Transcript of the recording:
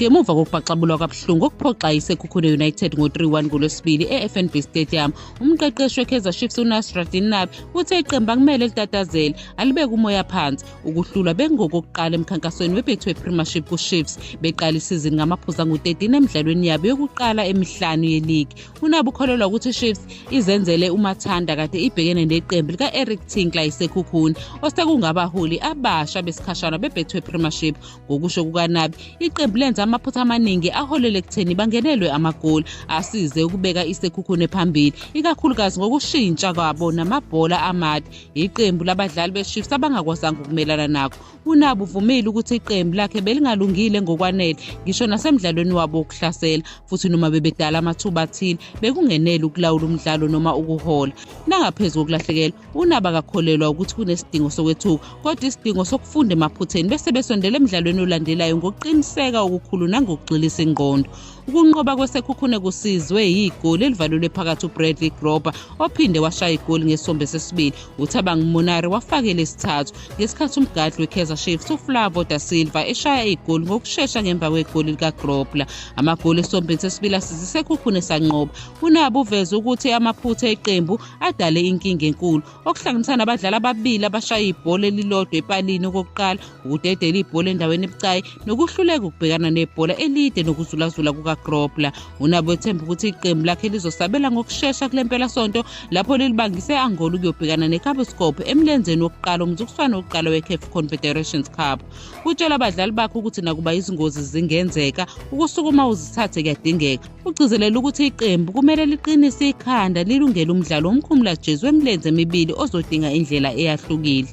Ngemuva kokubhaxabulwa kabuhlungu okuphoqa iSekhukhune United ngo-3-1 ngoLwesibili e-FNB Stadium, umqeqeshi we-Kaizer Chiefs uNasruddin Nabi uthe iqembu akumele litatazele alibeke umoya phansi. Ukuhlulwa bengokokuqala emkhankasweni we-Betway Premiership ku-Chiefs beqala isizini ngamaphuzu angu-13 emidlalweni yabo yokuqala emihlanu yeligi. uNabi ukholelwa ukuthi iChiefs izenzele umathanda kade ibhekene neqembu lika-Eric Tinkler iSekhukhune osekungabaholi abasha besikhashana be-Betway Premiership. Ngokusho kukaNabi, iqembu lenza amaphutha amaningi aholele ekutheni bangenelwe amagoli asize ukubeka iSekhukhune phambili, ikakhulukazi ngokushintsha kwabo namabhola amade. Iqembu labadlali be-Chiefs abangakwazanga ukumelana nakho. uNabi uvumile ukuthi iqembu lakhe belingalungile ngokwanele ngisho nasemidlalweni wabo wokuhlasela, futhi noma bebedala amathuba athile bekungenele ukulawula umdlalo noma ukuhola. Nangaphezu kokulahlekelwa, uNabi akakholelwa ukuthi kunesidingo sokwethuka, kodwa isidingo sokufunda emaphutheni bese besondela emidlalweni olandelayo ngokuqiniseka okukhulu nangokugxilisa ingqondo. Ukunqoba kweSekhukhune kusizwe yigoli elivalelwe phakathi uBradley Grober ophinde washaya igoli ngesombe sesibili. uThabang Monare wafakela isithathu ngesikhathi umgadli we-Kaizer Chiefs uFlavo da Silva eshaya igoli ngokushesha ngemva kwegoli likaGrobler. Amagoli esombeni sesibili asize iSekhukhune sanqoba. uNabi uveze ukuthi amaphutha eqembu adale inkinga enkulu, okuhlanganisa nabadlali ababili abashaya ibhola elilodwa epalini okokuqala, ukudedela ibhola endaweni ebucayi nokuhluleka ukubhekana nebhola elide nokuzulazula kukaGrobler. uNabi wethemba ukuthi iqembu lakhe lizosabela ngokushesha kule mpelasonto lapho lilibangise Angola ukuyobhekana neCabusco emlenzeni wokuqala umzukiswano wokuqala we-CAF Confederations Cup. Utshela abadlali bakhe ukuthi nakuba izingozi zingenzeka, ukusukuma uzithathe kuyadingeka. Ugcizelela ukuthi iqembu kumele liqinise ikhanda lilungele umdlalo omkhumula jezu wemilenze emibili ozodinga indlela eyahlukile.